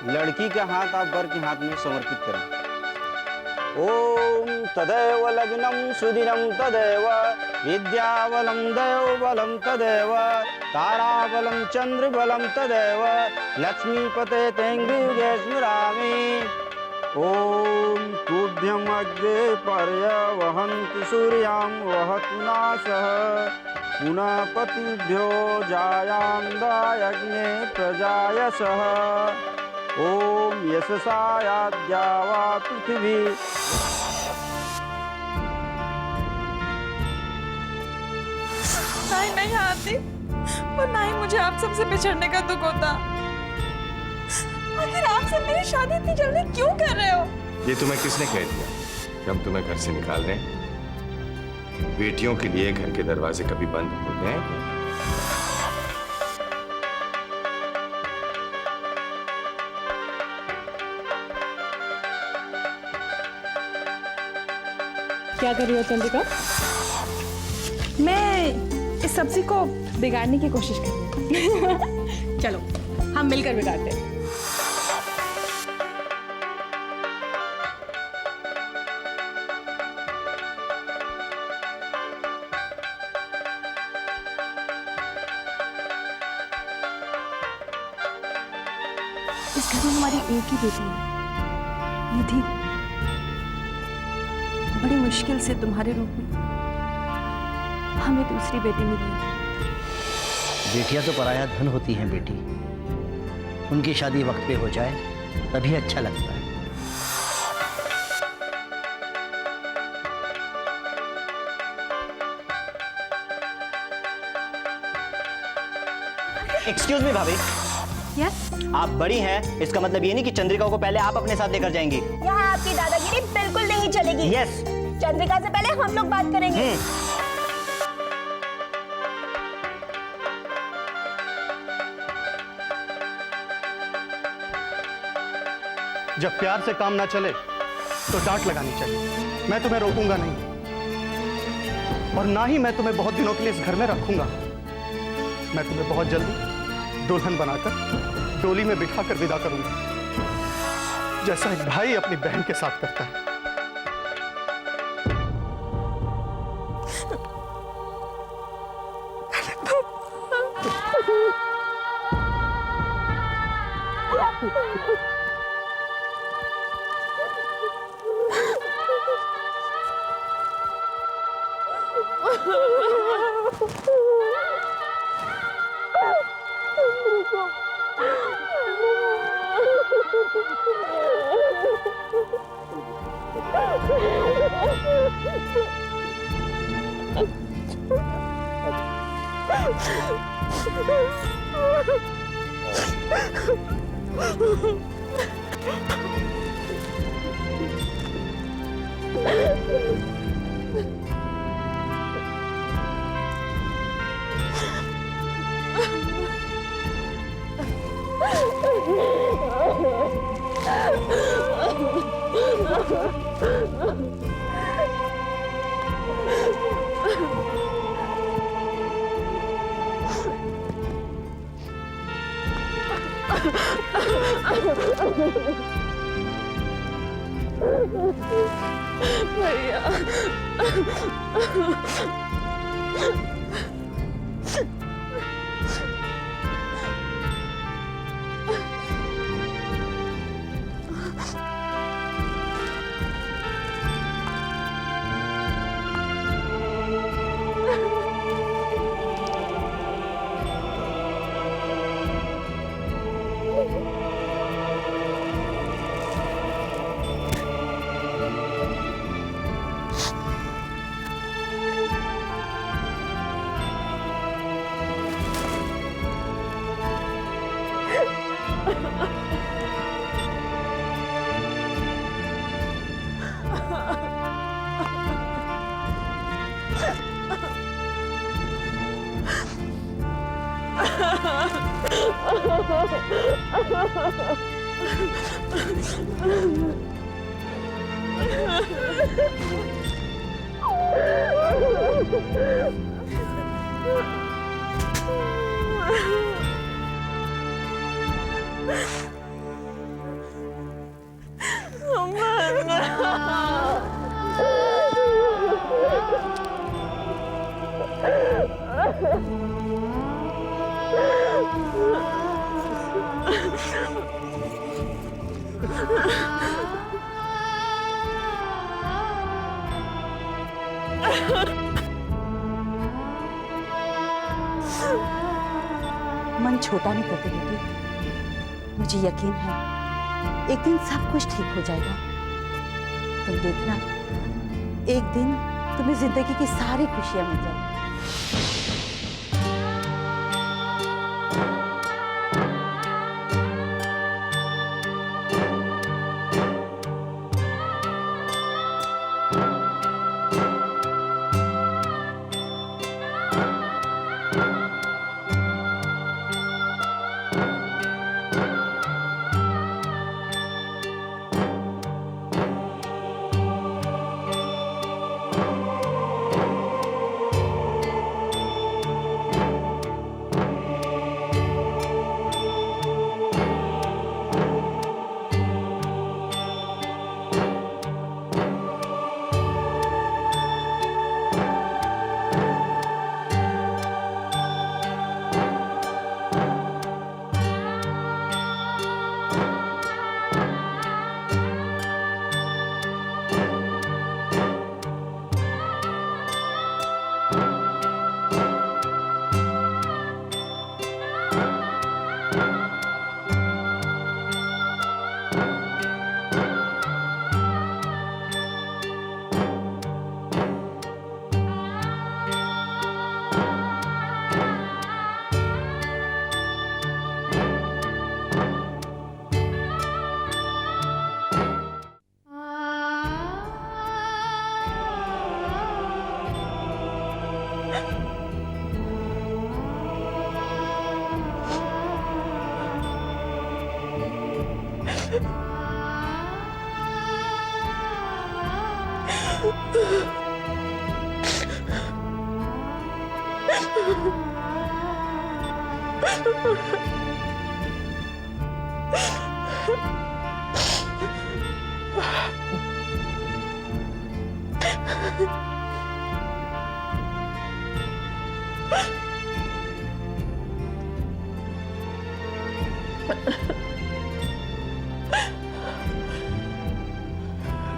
लड़की का हाथ आप वर के हाथ में समर्पित करें। ओम तदेव लग्नं सुदिनं तदेव विद्याबलं दैवबलं तदेव ताराबलं चंद्रबलं तदेव लक्ष्मीपते तेङ्गुगे स्मरामि। ओम तुभ्यं अग्रे पर्यवहन्ति सूर्यां वहतु नासः पुनः पतिभ्यो जायां दायज्ञे प्रजायसः। ओम यशसायाद्या वा पृथिवी। ना ही मैं यहाँ आती और ना ही मुझे आप सबसे बिछड़ने का दुख होता। आखिर आप सब मेरी शादी इतनी जल्दी क्यों कर रहे हो? ये तुम्हें किसने कह दिया कि हम तुम्हें घर से निकाल रहे हैं? बेटियों के लिए घर के दरवाजे कभी बंद होते हैं? क्या कर रही हो चंद्रिका? मैं इस सब्जी को बिगाड़ने की कोशिश कर रही हूँ। चलो हम मिलकर बिगाड़ते हैं। इस घर में हमारी एक ही बेटी है, निधि। बड़ी मुश्किल से तुम्हारे रूप में हमें दूसरी बेटी मिली है। बेटियां तो पराया धन होती हैं बेटी। उनकी शादी वक्त पे हो जाए तभी अच्छा लगता है। एक्सक्यूज मी भाभी। यस? आप बड़ी हैं, इसका मतलब ये नहीं कि चंद्रिका को पहले आप अपने साथ लेकर जाएंगी। यहाँ आपकी दादागिरी बिल्कुल नहीं चलेगी। यस। चंद्रिका से पहले हम लोग बात करेंगे। जब प्यार से काम ना चले तो डांट लगानी चाहिए। मैं तुम्हें रोकूंगा नहीं और ना ही मैं तुम्हें बहुत दिनों के लिए इस घर में रखूंगा। मैं तुम्हें बहुत जल्दी दुल्हन बनाकर डोली में बिठाकर विदा करूंगा, जैसा एक भाई अपनी बहन के साथ करता है। भैया मन छोटा नहीं करते बेटी, मुझे यकीन है एक दिन सब कुछ ठीक हो जाएगा। तुम देखना, एक दिन तुम्हें जिंदगी की सारी खुशियां मिल जाएंगी।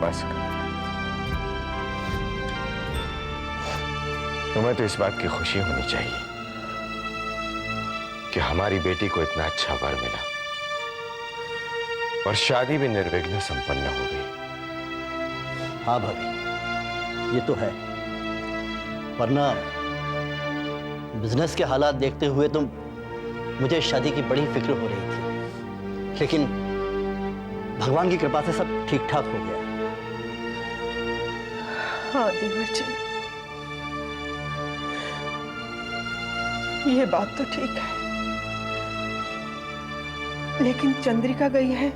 बस तुम्हें तो इस बात की खुशी होनी चाहिए कि हमारी बेटी को इतना अच्छा वर मिला और शादी भी निर्विघ्न संपन्न हो गई। हाँ भाभी, ये तो है, वरना बिजनेस के हालात देखते हुए तो मुझे शादी की बड़ी फिक्र हो रही थी, लेकिन भगवान की कृपा से सब ठीक ठाक हो गया। हाँ देवर जी, ये बात तो ठीक है, लेकिन चंद्रिका गई है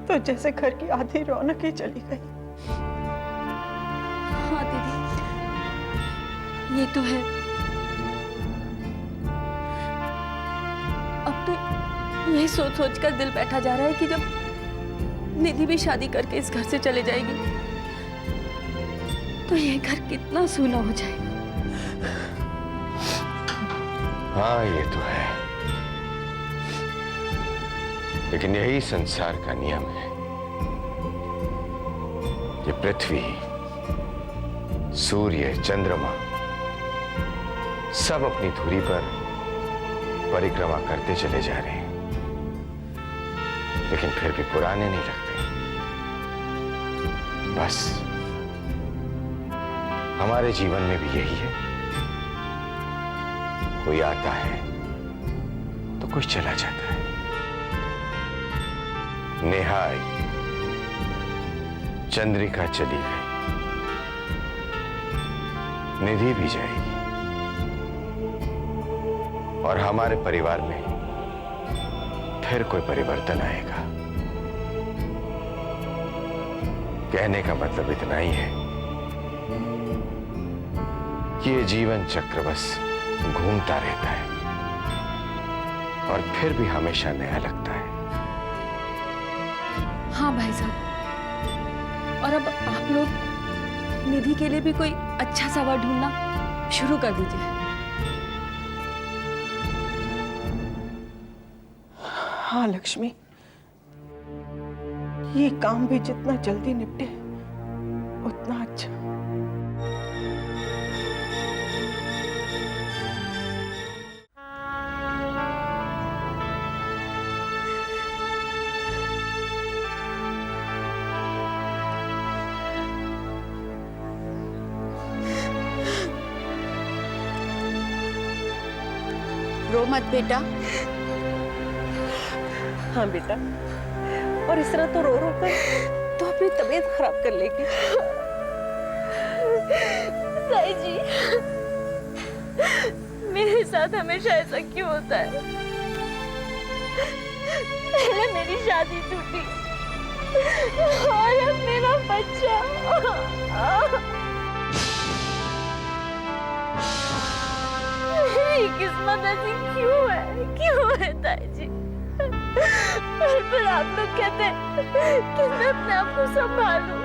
तो जैसे घर की आधी रौनक ही चली गई। हाँ दीदी, ये तो है। अब तो यही सोच सोच कर दिल बैठा जा रहा है कि जब निधि भी शादी करके इस घर से चले जाएगी तो ये घर कितना सूना हो जाएगा। हाँ ये तो है, लेकिन यही संसार का नियम है। ये पृथ्वी, सूर्य, चंद्रमा सब अपनी धुरी पर परिक्रमा करते चले जा रहे हैं, लेकिन फिर भी पुराने नहीं लगते। बस हमारे जीवन में भी यही है, कोई आता है तो कुछ चला जाता है। नेहा आई, चंद्रिका चली गई, निधि भी जाएगी, और हमारे परिवार में फिर कोई परिवर्तन आएगा। कहने का मतलब इतना ही है कि ये जीवन चक्र बस घूमता रहता है और फिर भी हमेशा नया लगता है। हाँ भाई साहब, और अब आप लोग निधि के लिए भी कोई अच्छा सा वर ढूंढना शुरू कर दीजिए। हाँ लक्ष्मी, ये काम भी जितना जल्दी निपटे उतना अच्छा। रो मत बेटा। हाँ बेटा, और इस तरह तो रो रो कर तो अपनी तबीयत खराब कर लेगी। ताई जी, मेरे साथ हमेशा ऐसा क्यों होता है? पहले मेरी शादी टूटी और अब मेरा बच्चा। मेरी किस्मत ऐसी क्यों है ताई जी? और फिर आप लोग कहते हैं कि मैं अपने आप को संभालूं।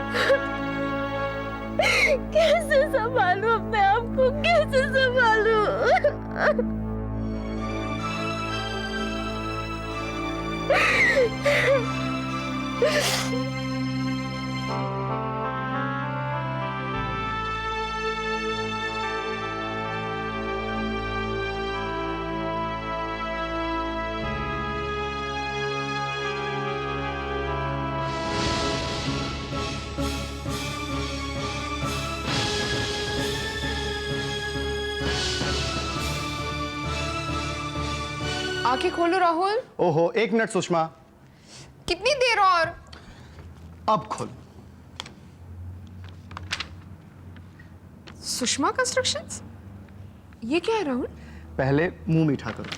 कैसे संभालूं अपने आप को? कैसे संभालूं? आंखें खोलो राहुल। ओहो, 1 मिनट सुषमा। कितनी देर और? अब खोल। सुषमा कंस्ट्रक्शंस? ये क्या है राहुल? पहले मुंह मीठा करो।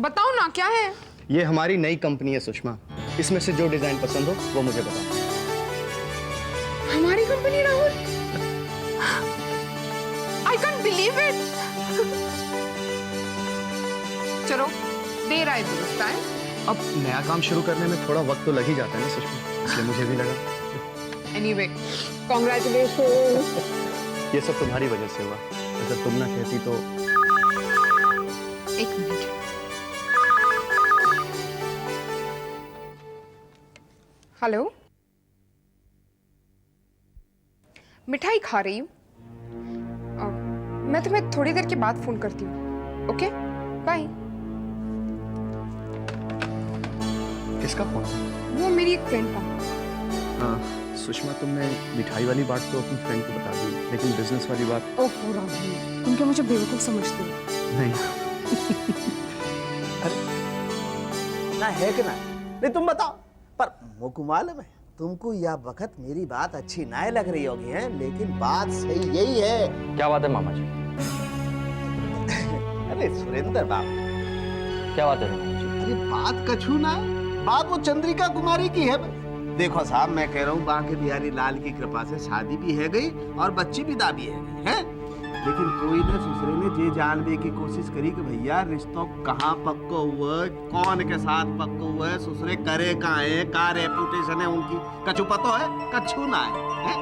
बताओ ना क्या है? ये हमारी नई कंपनी है सुषमा। इसमें से जो डिजाइन पसंद हो वो मुझे बताओ। हमारी company Rahul? I can't believe it. चलो देर आए दुरुस्त आए। अब नया काम शुरू करने में थोड़ा वक्त तो लग ही जाता है ना सुषमा, इसलिए मुझे भी लगा। Anyway, congratulation. ये सब तुम्हारी वजह से हुआ, अगर तुम ना कहती तो। 1 मिनट। हेलो, मिठाई खा रही हूँ। मैं तुम्हें थोड़ी देर के बाद फोन करती हूँ। Okay, bye. किसका फोन? वो मेरी एक फ्रेंड का। हाँ सुषमा, तुमने मिठाई वाली बात तो अपनी फ्रेंड को बता दी, लेकिन बिजनेस वाली बात। ओह राहुल, तुम क्या मुझे बेवकूफ समझते हो? नहीं। ना है कि ना? नहीं तुम बताओ। पर मुझको मालूम है तुमको यह वक्त मेरी बात अच्छी ना लग रही होगी, है, लेकिन बात सही यही है। क्या बात है मामा जी? अरे सुरेंद्र बाबू, क्या बात है मामा जी? अरे बात कछू ना, बात वो चंद्रिका कुमारी की है। देखो साहब, मैं कह रहा हूँ बांके बिहारी लाल की कृपा से शादी भी है गई और बच्ची भी दाबी है गई, है? लेकिन कोई ना ससुरे ने जे जानने की कोशिश करी कि भैया रिश्तों कहाँ पक्को हुआ, कौन के साथ पक्को हुआ है, ससुरे करे कहाँ है, का रेपुटेशन है उनकी, कछु पतो है? कछु ना है?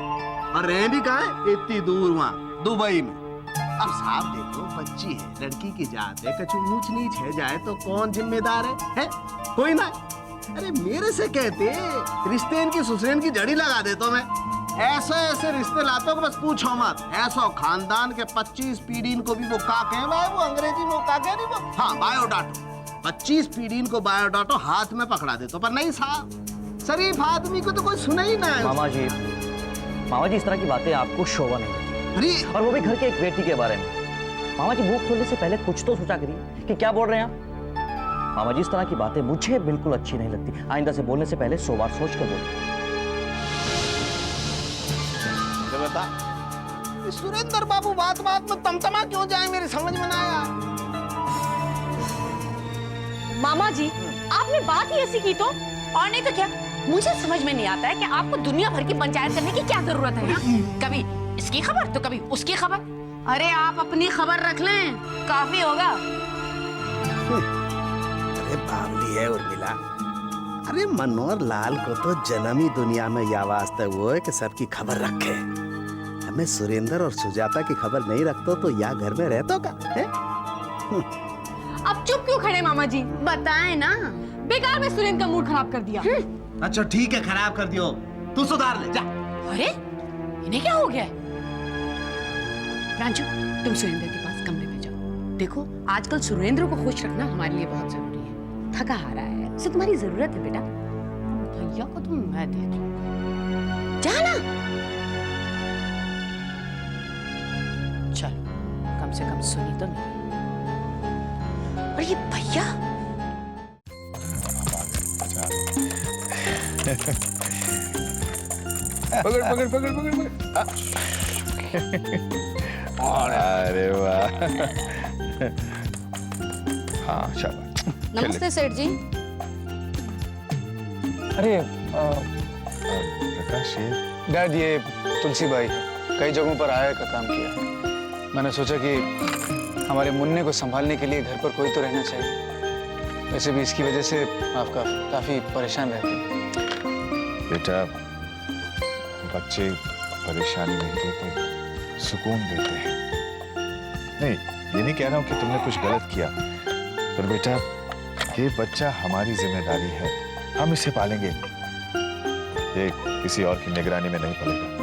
और रहे भी कहाँ है? इतनी दूर वहाँ दुबई में। अब साहब देखो, बच्ची है, लड़की की जात है, कछु ऊंच नीच है जाए तो कौन जिम्मेदार है? कोई ना। अरे मेरे से कहते रिश्ते इनकी ससुरेन की जड़ी लगा देता मैं। ऐसे ऐसे रिश्ते लाते हो बस पूछो मत। ऐसा खानदान के 25 पीढ़ी को भी वो का कहे भाई, वो अंग्रेजी में का कहे नहीं वो, हाँ बायोडाटो। 25 पीढ़ी को बायोडाटो हाथ में पकड़ा देते, पर नहीं साहब, शरीफ आदमी को तो कोई सुना ही ना है। मामा जी इस तरह की बातें आपको शोभा नहीं देती। अरे और वो भी घर के एक बेटी के बारे में। मामा जी, मुंह खोलने से पहले कुछ तो सोचा करिए कि क्या बोल रहे हैं आप। मामा जी, इस तरह की बातें मुझे बिल्कुल अच्छी नहीं लगती। आइंदा से बोलने से पहले 100 बार सोच कर बोलिए। बता सुरेंद्र बाबू, बात बात में तमतमा क्यों जाए, मेरी समझ में ना आया। मामा जी, आपने बात ही ऐसी की तो, और नहीं तो क्या। मुझे समझ में नहीं आता है कि आपको दुनिया भर की पंचायत करने की क्या जरूरत है। कभी इसकी खबर तो कभी उसकी खबर। अरे आप अपनी खबर रख लें, काफी होगा। अरे बावली है उर्मिला। अरे मनोहर लाल को तो जन्म ही दुनिया में यह वास्ते हुआ है कि सबकी खबर रखे। हमें सुरेंद्र और सुजाता की खबर नहीं रखते तो या घर में रहते का है? अब चुप क्यों खड़े मामा जी? बताए ना। बेकार में सुरेंद्र का मूड खराब कर दिया। अच्छा ठीक है, खराब कर दियो, तू सुधार ले जा। अरे इन्हें क्या हो गया है? राजू तुम सुरेंद्र के पास कमरे में जाओ। देखो आजकल सुरेंद्र को खुश रखना हमारे लिए बहुत जरूरी है। थका हारा है, उसे तुम्हारी जरूरत है बेटा। भैया को तो मैं दे दूंगा। जाना। चल कम से कम सुनी तो नहीं। और ये भैया पकड़ पकड़ पकड़ पकड़ पकड़। अरे वाह। हाँ शाबाश। नमस्ते सेठ जी। अरे प्रकाश ये डैड, ये तुलसी बाई कई जगहों पर आया का काम किया। मैंने सोचा कि हमारे मुन्ने को संभालने के लिए घर पर कोई तो रहना चाहिए। वैसे भी इसकी वजह से आप काफी परेशान रहते हैं। बेटा, बच्चे परेशानी नहीं देते, सुकून देते हैं। नहीं, ये नहीं कह रहा हूँ कि तुमने कुछ गलत किया, पर बेटा ये बच्चा हमारी जिम्मेदारी है, हम इसे पालेंगे। ये किसी और की निगरानी में नहीं पलेगा।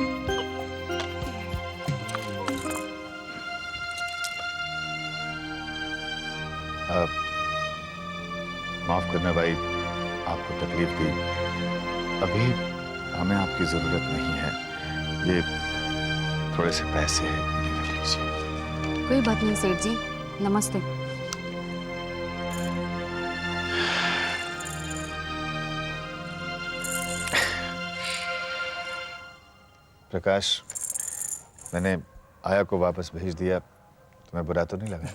माफ करना भाई, आपको तकलीफ दी। अभी हमें आपकी जरूरत नहीं है। ये थोड़े से पैसे हैं, ये ले लीजिए। कोई बात नहीं सेठ जी, नमस्ते। प्रकाश, मैंने आया को वापस भेज दिया, तुम्हें बुरा तो नहीं लगा?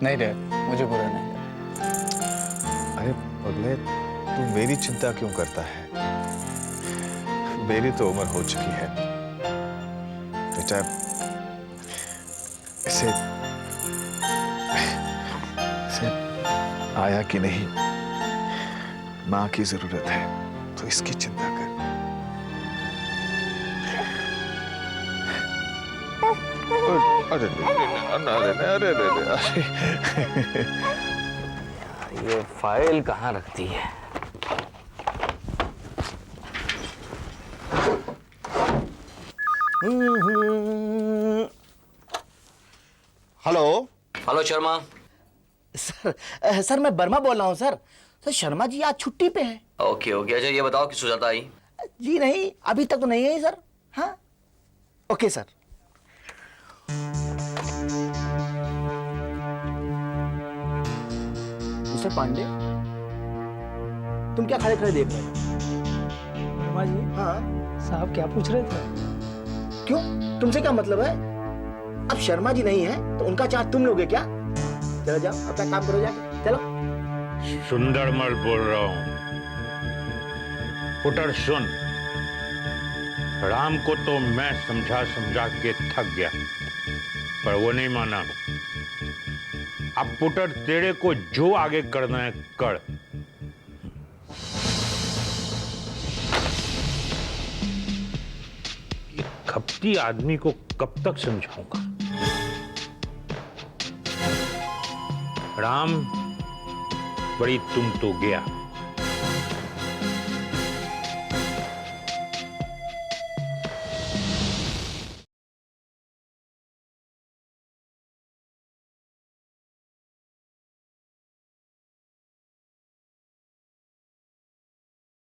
नहीं डैड, मुझे बुरा नहीं लगा। अरे पगले, तू मेरी चिंता क्यों करता है? मेरी तो उम्र हो चुकी है बेटा। इसे आया कि नहीं, माँ की जरूरत है, तो इसकी चिंता कर। अरे अरे अरे, ये फाइल कहाँ रखती है? Hello hello Sharma. सर मैं वर्मा बोल रहा हूँ सर। शर्मा जी आज छुट्टी पे है। ओके ओके, अच्छा ये बताओ कि सुजाता आई? जी नहीं, अभी तक तो नहीं आई सर। हाँ ओके सर। मिस्टर पांडे, तुम क्या खड़े खड़े देख रहे हो? वर्मा जी, हाँ साहब क्या पूछ रहे थे? क्यों, तुमसे क्या मतलब है? अब शर्मा जी नहीं है तो उनका चार्ज तुम लोगे क्या? चलो जाओ, अपना काम करो जाके, चलो। सुंदरमल बोल रहा हूं। पुटर सुन, राम को तो मैं समझा समझा के थक गया, पर वो नहीं माना। अब पुटर तेरे को जो आगे करना है कर। ये खपती आदमी को कब तक समझाऊंगा? राम, बड़ी तुम तो गया।